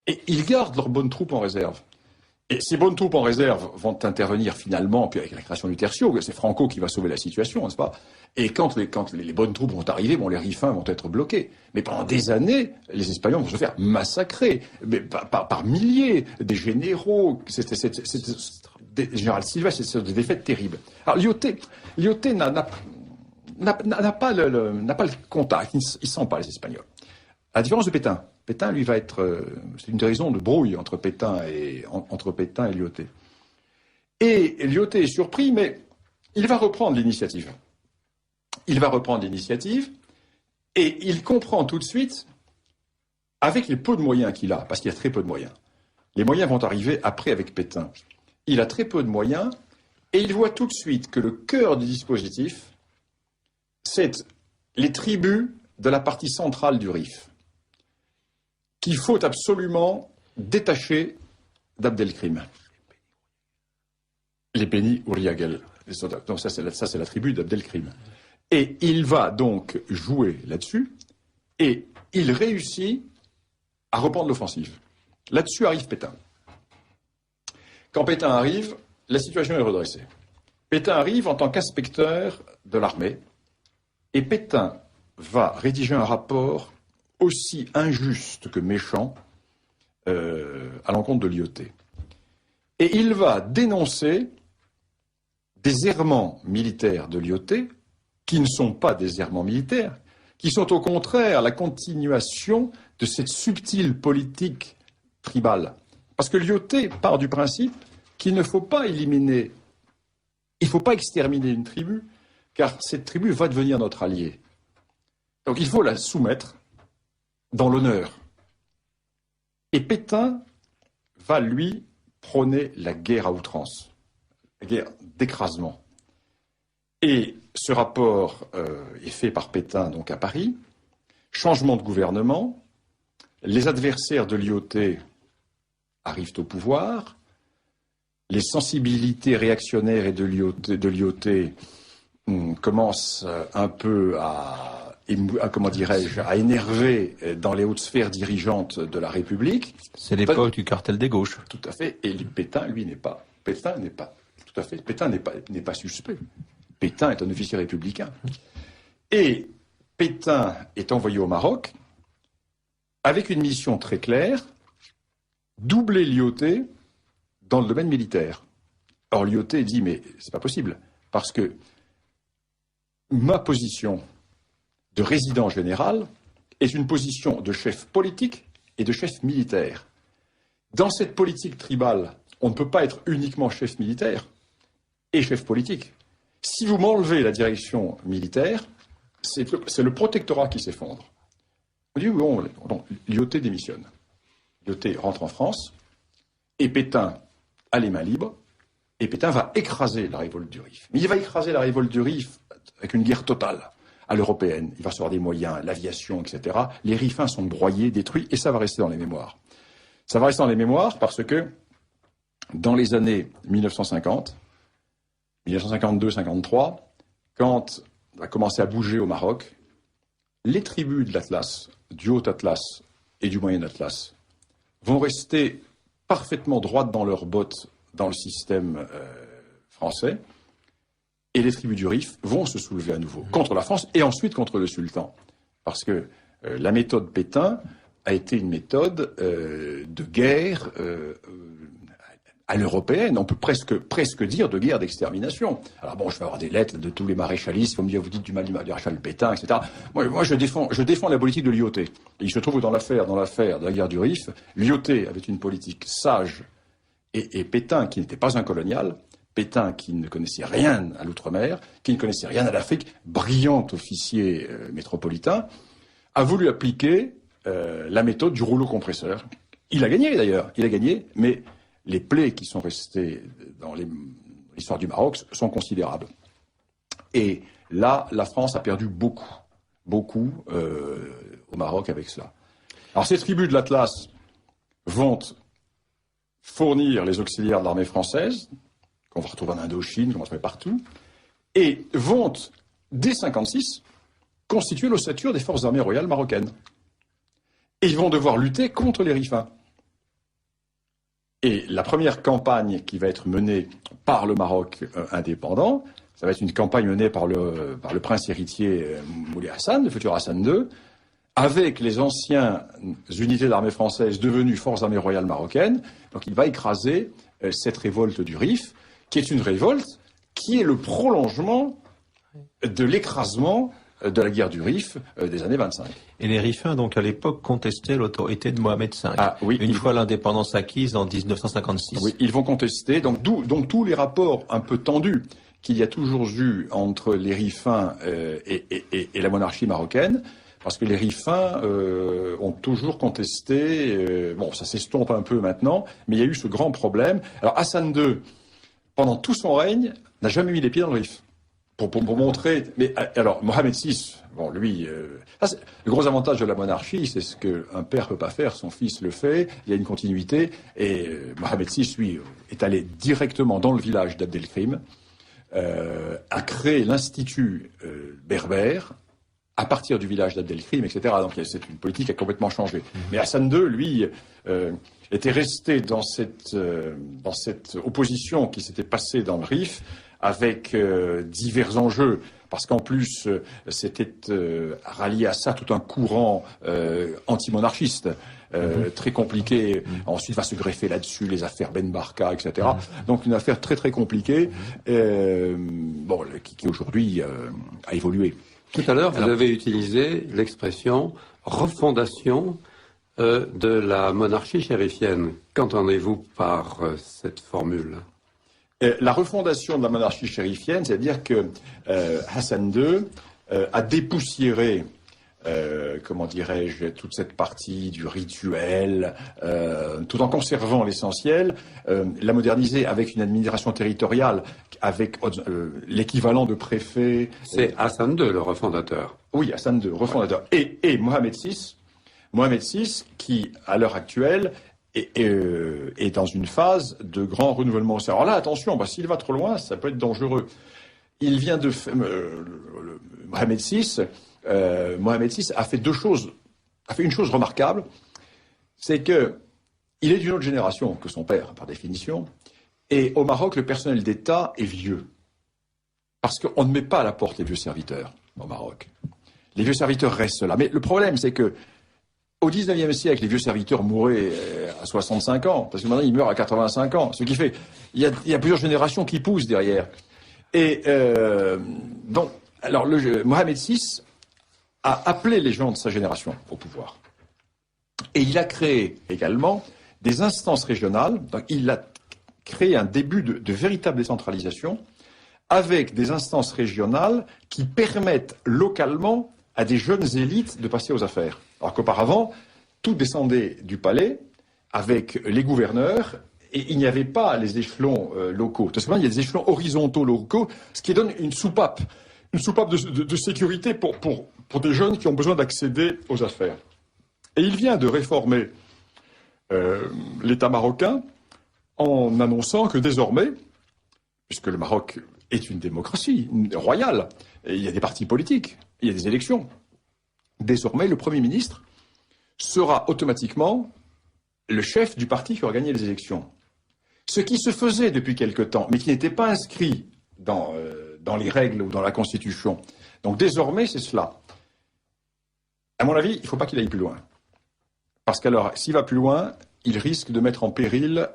Et ils gardent leurs bonnes troupes en réserve. Et ces bonnes troupes en réserve vont intervenir finalement, puis avec la création du tertio, c'est Franco qui va sauver la situation, n'est-ce pas? Et quand les bonnes troupes vont arriver, bon, les Rifins vont être bloqués. Mais pendant des années, les Espagnols vont se faire massacrer, mais par milliers, des généraux, des général Silva, c'est des défaites terribles. Alors Lyautey n'a pas le contact, il ne sent pas les Espagnols. À la différence de Pétain. Pétain, lui, va être... c'est une raison de brouille entre Pétain et Lyautey. Et Lyautey est surpris, mais il va reprendre l'initiative. Il va reprendre l'initiative et il comprend tout de suite, avec les peu de moyens qu'il a, parce qu'il a très peu de moyens, les moyens vont arriver après avec Pétain. Il a très peu de moyens et il voit tout de suite que le cœur du dispositif, c'est les tribus de la partie centrale du Rif, qu'il faut absolument détacher d'Abdelkrim. Les Beni Ouriagel. Donc ça, c'est la tribu d'Abdelkrim. Et il va donc jouer là-dessus, et il réussit à reprendre l'offensive. Là-dessus arrive Pétain. Quand Pétain arrive, la situation est redressée. Pétain arrive en tant qu'inspecteur de l'armée, et Pétain va rédiger un rapport aussi injuste que méchant à l'encontre de Lyautey. Et il va dénoncer des errements militaires de Lyautey qui ne sont pas des errements militaires, qui sont au contraire la continuation de cette subtile politique tribale. Parce que Lyautey part du principe qu'il ne faut pas éliminer, il ne faut pas exterminer une tribu, car cette tribu va devenir notre allié. Donc il faut la soumettre dans l'honneur. Et Pétain va, lui, prôner la guerre à outrance, la guerre d'écrasement. Et ce rapport est fait par Pétain, donc à Paris. Changement de gouvernement. Les adversaires de Lyautey arrivent au pouvoir. Les sensibilités réactionnaires et de Lyautey commencent un peu à énerver dans les hautes sphères dirigeantes de la République. C'est l'époque du cartel des gauches. Tout à fait. Et Pétain, lui, Pétain n'est pas suspect. Pétain est un officier républicain. Et Pétain est envoyé au Maroc avec une mission très claire, doubler Lyautey dans le domaine militaire. Or, Lyautey dit, mais c'est pas possible, parce que ma position de résident général est une position de chef politique et de chef militaire. Dans cette politique tribale, on ne peut pas être uniquement chef militaire et chef politique. Si vous m'enlevez la direction militaire, c'est le protectorat qui s'effondre. On dit, bon, Lyautey démissionne. Lyautey rentre en France, et Pétain a les mains libres, et Pétain va écraser la révolte du Rif. Mais il va écraser la révolte du Rif avec une guerre totale à l'européenne. Il va recevoir des moyens, l'aviation, etc. Les Rifins sont broyés, détruits, et ça va rester dans les mémoires. Ça va rester dans les mémoires parce que dans les années 1950, 1952-53, quand on a commencé à bouger au Maroc, les tribus de l'Atlas, du Haut Atlas et du Moyen Atlas, vont rester parfaitement droites dans leurs bottes dans le système français, et les tribus du Rif vont se soulever à nouveau contre la France et ensuite contre le sultan. Parce que la méthode Pétain a été une méthode de guerre à l'européenne, on peut presque dire de guerre d'extermination. Alors bon, je vais avoir des lettres de tous les maréchalistes, il faut me dire, vous dites du mal du maréchal Pétain, etc. Moi je défends la politique de Lyautey. Et il se trouve que dans l'affaire de la guerre du Rif, Lyautey avait une politique sage, et Pétain, qui n'était pas un colonial, Pétain, qui ne connaissait rien à l'outre-mer, qui ne connaissait rien à l'Afrique, brillant officier métropolitain, a voulu appliquer la méthode du rouleau compresseur. Il a gagné d'ailleurs, mais les plaies qui sont restées dans l'histoire du Maroc sont considérables. Et là, la France a perdu beaucoup au Maroc avec cela. Alors ces tribus de l'Atlas vont fournir les auxiliaires de l'armée française, qu'on va retrouver en Indochine, qu'on va retrouver partout, et vont, dès 1956, constituer l'ossature des forces armées royales marocaines. Et ils vont devoir lutter contre les Rifins. Et la première campagne qui va être menée par le Maroc indépendant, ça va être une campagne menée par le prince héritier Moulay Hassan, le futur Hassan II, avec les anciennes unités d'armée françaises devenues forces armées royales marocaines. Donc il va écraser cette révolte du Rif, qui est une révolte qui est le prolongement de l'écrasement de la guerre du Rif des années 25. Et les Rifins, donc, à l'époque, contestaient l'autorité de Mohamed V. Ah, oui, une fois l'indépendance acquise en 1956. Oui, ils vont contester. Donc tous les rapports un peu tendus qu'il y a toujours eu entre les Rifins et la monarchie marocaine, parce que les Rifins ont toujours contesté. Bon, ça s'estompe un peu maintenant, mais il y a eu ce grand problème. Alors Hassan II, pendant tout son règne, n'a jamais mis les pieds dans le Rif. Pour montrer. Mais alors, Mohamed VI, bon, lui, le gros avantage de la monarchie, c'est ce qu'un père peut pas faire, son fils le fait, il y a une continuité, et Mohamed VI, lui, est allé directement dans le village d'Abdelkrim, a créé l'institut berbère, à partir du village d'Abdelkrim, etc. Donc c'est une politique qui a complètement changé. Mais Hassan II, lui, était resté dans cette opposition qui s'était passée dans le Rif, avec divers enjeux, parce qu'en plus, c'était rallié à ça tout un courant anti-monarchiste, très compliqué. Ensuite va se greffer là-dessus les affaires Ben Barka, etc. Donc une affaire très très compliquée, bon, qui aujourd'hui a évolué. Tout à l'heure, vous avez utilisé l'expression refondation de la monarchie chérifienne. Qu'entendez-vous par cette formule ? La refondation de la monarchie chérifienne, c'est-à-dire que Hassan II a dépoussiéré, comment dirais-je, toute cette partie du rituel, tout en conservant l'essentiel, l'a modernisé avec une administration territoriale, avec l'équivalent de préfet. C'est Hassan II, le refondateur. Oui, Hassan II, refondateur. Et Mohamed VI, qui, à l'heure actuelle, est dans une phase de grand renouvellement. Alors là, attention, s'il va trop loin, ça peut être dangereux. Il vient de... Mohamed VI a fait une chose remarquable, c'est que il est d'une autre génération que son père, par définition, et au Maroc, le personnel d'État est vieux. Parce qu'on ne met pas à la porte les vieux serviteurs au Maroc. Les vieux serviteurs restent là. Mais le problème, c'est que au XIXe siècle, les vieux serviteurs mouraient à 65 ans, parce que maintenant ils meurent à 85 ans. Ce qui fait, il y a plusieurs générations qui poussent derrière. Et donc, alors Mohamed VI a appelé les gens de sa génération au pouvoir. Et il a créé également des instances régionales. Donc, il a créé un début de véritable décentralisation avec des instances régionales qui permettent localement à des jeunes élites de passer aux affaires. Alors qu'auparavant, tout descendait du palais avec les gouverneurs et il n'y avait pas les échelons locaux. Tout simplement, il y a des échelons horizontaux locaux, ce qui donne une soupape de sécurité pour des jeunes qui ont besoin d'accéder aux affaires. Et il vient de réformer l'État marocain en annonçant que désormais, puisque le Maroc est une démocratie royale, et il y a des partis politiques, il y a des élections, désormais le Premier ministre sera automatiquement le chef du parti qui aura gagné les élections. Ce qui se faisait depuis quelque temps, mais qui n'était pas inscrit dans les règles ou dans la Constitution. Donc désormais, c'est cela. À mon avis, il ne faut pas qu'il aille plus loin. Parce qu'alors, s'il va plus loin, il risque de mettre en péril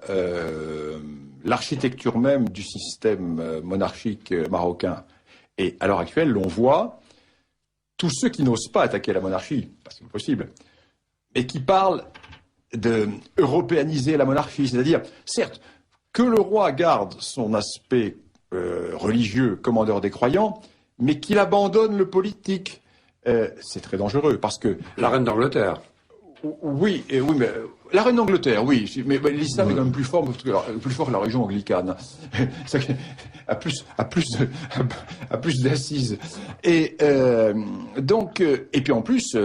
l'architecture même du système monarchique marocain. Et à l'heure actuelle, l'on voit tous ceux qui n'osent pas attaquer la monarchie, parce que c'est possible, mais qui parlent de européaniser la monarchie, c'est-à-dire, certes, que le roi garde son aspect religieux, commandeur des croyants, mais qu'il abandonne le politique. C'est très dangereux, parce que... La reine d'Angleterre. Oui, mais la reine d'Angleterre, oui, mais l'islam est quand même plus fort que la religion anglicane, a plus d'assises. Et donc, et puis en plus,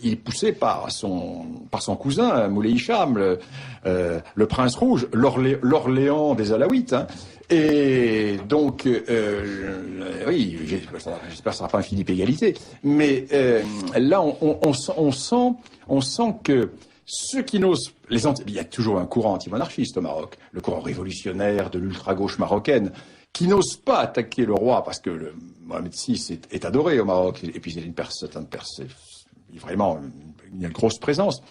il est poussé par son cousin Moulay Hicham, le prince rouge, l'Orléans des Alaouites. Hein. Et donc, oui, j'espère que ce sera pas un Philippe égalité, mais là, on sent que Ceux qui n'osent, il y a toujours un courant anti-monarchiste au Maroc, le courant révolutionnaire de l'ultra-gauche marocaine, qui n'ose pas attaquer le roi parce que Mohamed VI est adoré au Maroc, et puis vraiment une grosse présence,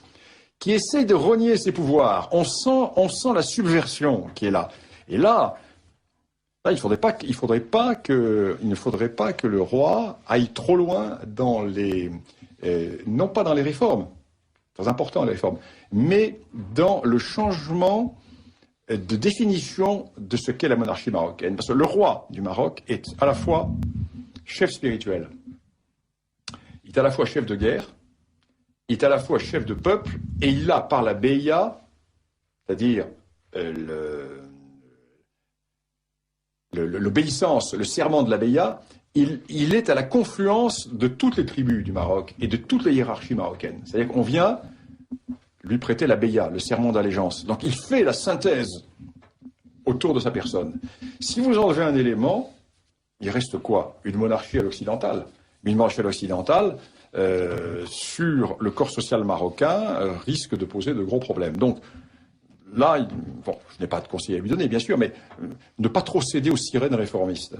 qui essaie de rogner ses pouvoirs. On sent la subversion qui est là. Et là, il ne faudrait pas que le roi aille trop loin dans non pas dans les réformes, très important les réformes, mais dans le changement de définition de ce qu'est la monarchie marocaine. Parce que le roi du Maroc est à la fois chef spirituel, il est à la fois chef de guerre, il est à la fois chef de peuple, et il a par la beya, c'est-à-dire l'obéissance, le serment de la beya, il est à la confluence de toutes les tribus du Maroc et de toutes les hiérarchies marocaines. C'est-à-dire qu'on vient lui prêter la beya, le serment d'allégeance. Donc il fait la synthèse autour de sa personne. Si vous enlevez un élément, il reste quoi? Une monarchie à l'occidentale. Une monarchie à l'occidentale, sur le corps social marocain, risque de poser de gros problèmes. Donc là, bon, je n'ai pas de conseil à lui donner, bien sûr, mais ne pas trop céder aux sirènes réformistes.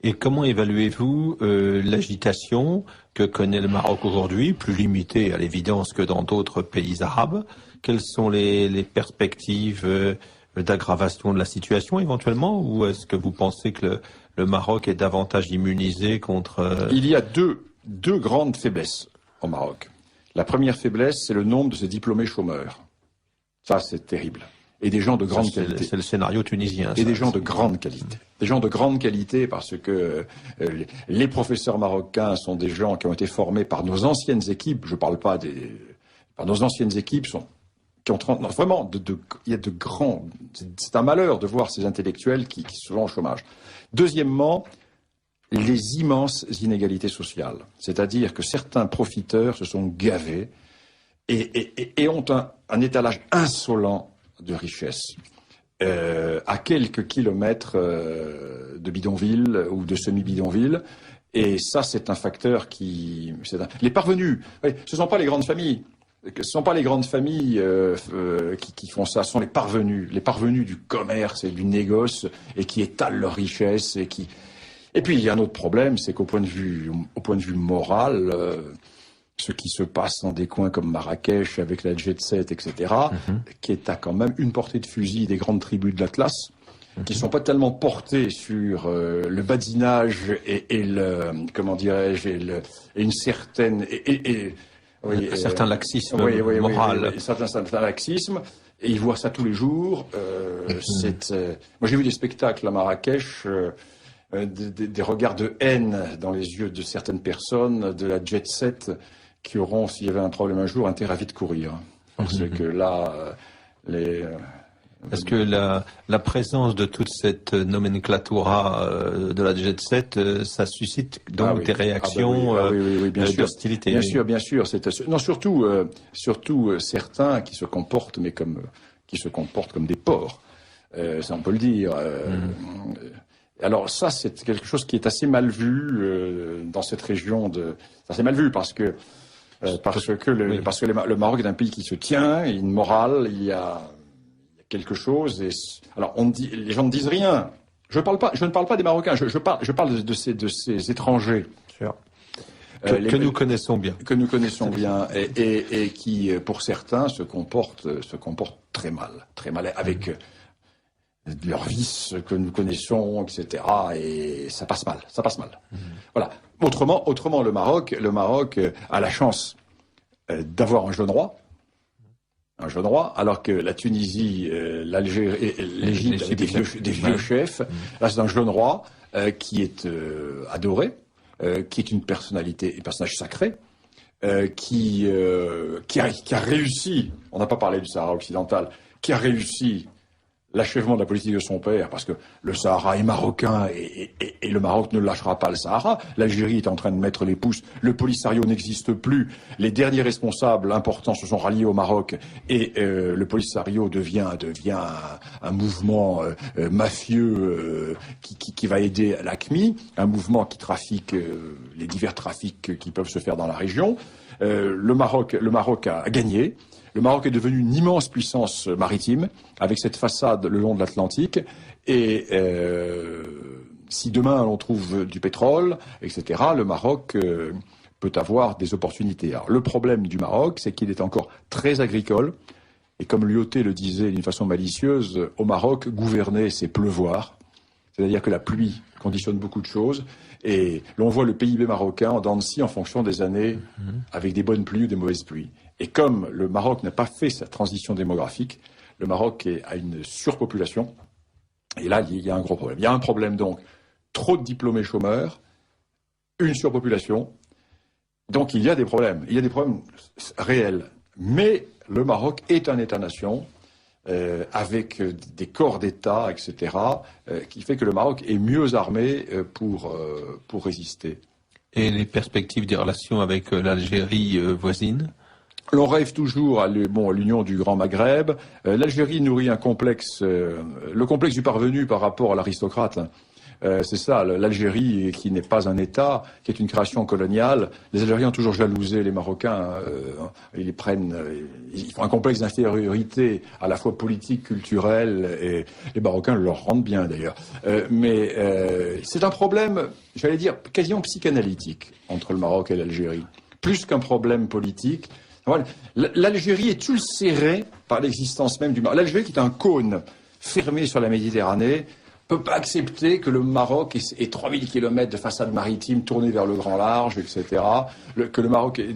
Et comment évaluez-vous l'agitation que connaît le Maroc aujourd'hui, plus limitée à l'évidence que dans d'autres pays arabes? Quelles sont les perspectives d'aggravation de la situation éventuellement, ou est-ce que vous pensez que le Maroc est davantage immunisé contre... Il y a deux grandes faiblesses au Maroc. La première faiblesse, c'est le nombre de ces diplômés chômeurs. Ça, c'est terrible. Et des gens de grande qualité. C'est le scénario tunisien. Et des gens de grande qualité. Des gens de grande qualité parce que les professeurs marocains sont des gens qui ont été formés par nos anciennes équipes. Je ne parle pas par nos anciennes équipes qui ont vraiment il y a de grands. C'est un malheur de voir ces intellectuels qui sont au chômage. Deuxièmement, les immenses inégalités sociales. C'est-à-dire que certains profiteurs se sont gavés et ont un étalage insolent de richesse. À quelques kilomètres de bidonville ou de semi-bidonville. Et ça, c'est un facteur les parvenus, ce ne sont pas les grandes familles. Ce ne sont pas les grandes familles qui font ça, ce sont les parvenus du commerce et du négoce, et qui étalent leur richesse. Et puis, il y a un autre problème, c'est qu'au point de vue moral, ce qui se passe dans des coins comme Marrakech avec la jet set, etc., qui est à quand même une portée de fusil des grandes tribus de l'Atlas, qui ne sont pas tellement portées sur le badinage et comment dirais-je, et une certaine... un certain laxisme moral. Oui, certain laxisme, et ils voient ça tous les jours. Moi, j'ai vu des spectacles à Marrakech, des regards de haine dans les yeux de certaines personnes, de la jet set, qui auront, s'il y avait un problème un jour, intérêt à vite courir. Parce que là, Est-ce que la présence de toute cette nomenclatura de la jet set, ça suscite donc des réactions d'hostilité? Bien sûr. Non, surtout certains qui se comportent, comme des porcs. Ça, on peut le dire. Alors ça, c'est quelque chose qui est assez mal vu dans cette région. C'est assez mal vu parce que le Maroc est un pays qui se tient, il y a une morale, il y a quelque chose. Alors les gens ne disent rien. Je ne parle pas des Marocains. Je parle de ces étrangers. Sure. Que nous connaissons bien. Que nous connaissons bien et qui, pour certains, se comportent très mal avec leurs vices que nous connaissons, etc. Et ça passe mal. Voilà. Autrement, le Maroc a la chance d'avoir un jeune roi, alors que la Tunisie, l'Algérie et l'Égypte avaient des vieux chefs. Là, c'est un jeune roi qui est adoré, qui est un personnage sacré, qui a réussi. On n'a pas parlé du Sahara occidental, qui a réussi l'achèvement de la politique de son père, parce que le Sahara est marocain et le Maroc ne lâchera pas le Sahara. L'Algérie est en train de mettre les pouces, le Polisario n'existe plus, les derniers responsables importants se sont ralliés au Maroc et le Polisario devient un mouvement mafieux qui va aider l'AQMI, un mouvement qui trafique les divers trafics qui peuvent se faire dans la région. Le Maroc a gagné. Le Maroc est devenu une immense puissance maritime, avec cette façade le long de l'Atlantique, et si demain on trouve du pétrole, etc., le Maroc peut avoir des opportunités. Alors, le problème du Maroc, c'est qu'il est encore très agricole, et comme Lyautey le disait d'une façon malicieuse, au Maroc, gouverner, c'est pleuvoir. C'est-à-dire que la pluie conditionne beaucoup de choses. Et l'on voit le PIB marocain en dents de scie en fonction des années, avec des bonnes pluies ou des mauvaises pluies. Et comme le Maroc n'a pas fait sa transition démographique, le Maroc a une surpopulation. Et là, il y a un gros problème. Il y a un problème donc, trop de diplômés chômeurs, une surpopulation. Donc il y a des problèmes. Il y a des problèmes réels. Mais le Maroc est un État-nation. Avec des corps d'État, etc., qui fait que le Maroc est mieux armé pour résister. Et les perspectives des relations avec l'Algérie voisine? L'on rêve toujours à l'union du Grand Maghreb. L'Algérie nourrit un complexe, le complexe du parvenu par rapport à l'aristocrate. C'est ça, l'Algérie qui n'est pas un État, qui est une création coloniale. Les Algériens ont toujours jalousé les Marocains. Ils font un complexe d'infériorité à la fois politique, culturelle, et les Marocains leur rendent bien d'ailleurs. Mais c'est un problème, j'allais dire, quasiment psychanalytique entre le Maroc et l'Algérie. Plus qu'un problème politique. Voilà. L'Algérie est ulcérée par l'existence même du Maroc. L'Algérie qui est un cône fermé sur la Méditerranée, peut pas accepter que le Maroc ait 3000 km de façade maritime tournée vers le grand large, etc. Que le Maroc ait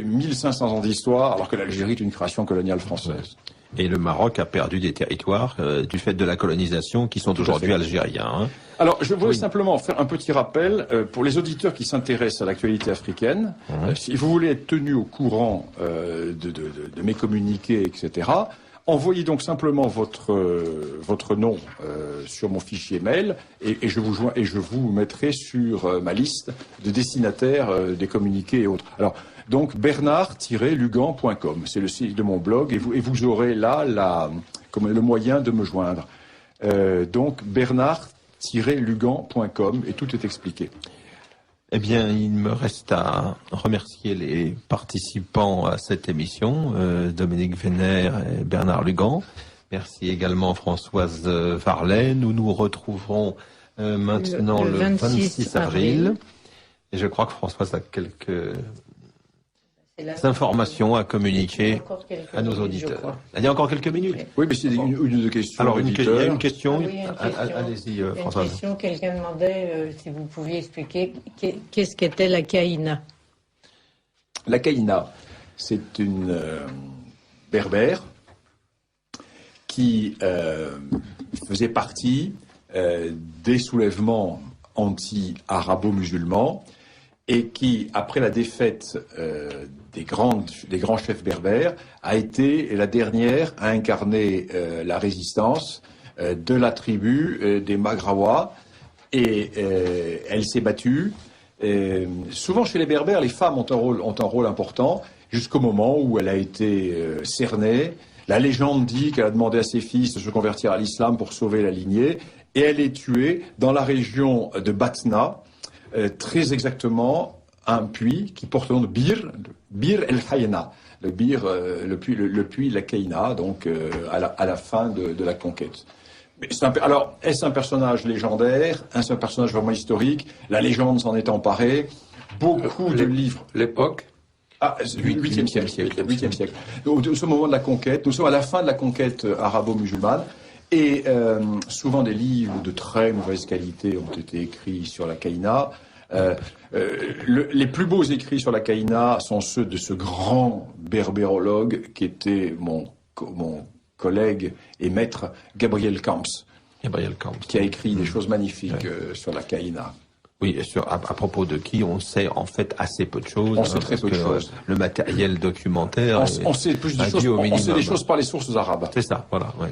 1500 ans d'histoire, alors que l'Algérie est une création coloniale française. Et le Maroc a perdu des territoires du fait de la colonisation qui sont aujourd'hui algériens. Hein. Alors, je voudrais simplement faire un petit rappel pour les auditeurs qui s'intéressent à l'actualité africaine. Si vous voulez être tenu au courant de mes communiqués, etc., envoyez donc simplement votre nom sur mon fichier mail et je vous mettrai sur ma liste de destinataires des communiqués et autres. Alors, donc bernard-lugan.com, c'est le site de mon blog et vous aurez là le moyen de me joindre. Donc bernard-lugan.com et tout est expliqué. Eh bien, il me reste à remercier les participants à cette émission, Dominique Vénère et Bernard Lugan. Merci également Françoise Varlet. Nous nous retrouverons maintenant le 26 avril. Et je crois que Françoise a quelques informations à communiquer à nos auditeurs. Il y a encore quelques minutes. Oui, mais c'est une ou deux questions. Alors, il y a une question. Ah oui, Allez-y, Françoise. Une question, quelqu'un demandait si vous pouviez expliquer qu'est-ce qu'était la Caïna. La Caïna, c'est une berbère qui faisait partie des soulèvements anti-arabo-musulmans et qui, après la défaite des grands chefs berbères, a été la dernière à incarner la résistance de la tribu des Maghrawa. Et elle s'est battue. Souvent, chez les berbères, les femmes ont un rôle important, jusqu'au moment où elle a été cernée. La légende dit qu'elle a demandé à ses fils de se convertir à l'islam pour sauver la lignée. Et elle est tuée dans la région de Batna, très exactement un puits qui porte le nom de Bir el-Hayna, le puits de la Caïna, donc à la fin de la conquête. Alors, est-ce un personnage légendaire? Est-ce un personnage vraiment historique? La légende s'en est emparée. Beaucoup de livres. L'époque? Ah, 8e siècle. 8e siècle. Nous sommes au moment de la conquête. Nous sommes à la fin de la conquête arabo-musulmane. Et souvent des livres de très mauvaise qualité ont été écrits sur la Caïna. Les plus beaux écrits sur la Caïna sont ceux de ce grand berbérologue qui était mon collègue et maître Gabriel Camps, qui a écrit des choses magnifiques sur la Caïna. Oui, et à propos de qui on sait en fait assez peu de choses. On sait très peu de choses. Le matériel documentaire. On sait plus de choses. On sait des choses par les sources arabes. C'est ça, voilà. Ouais.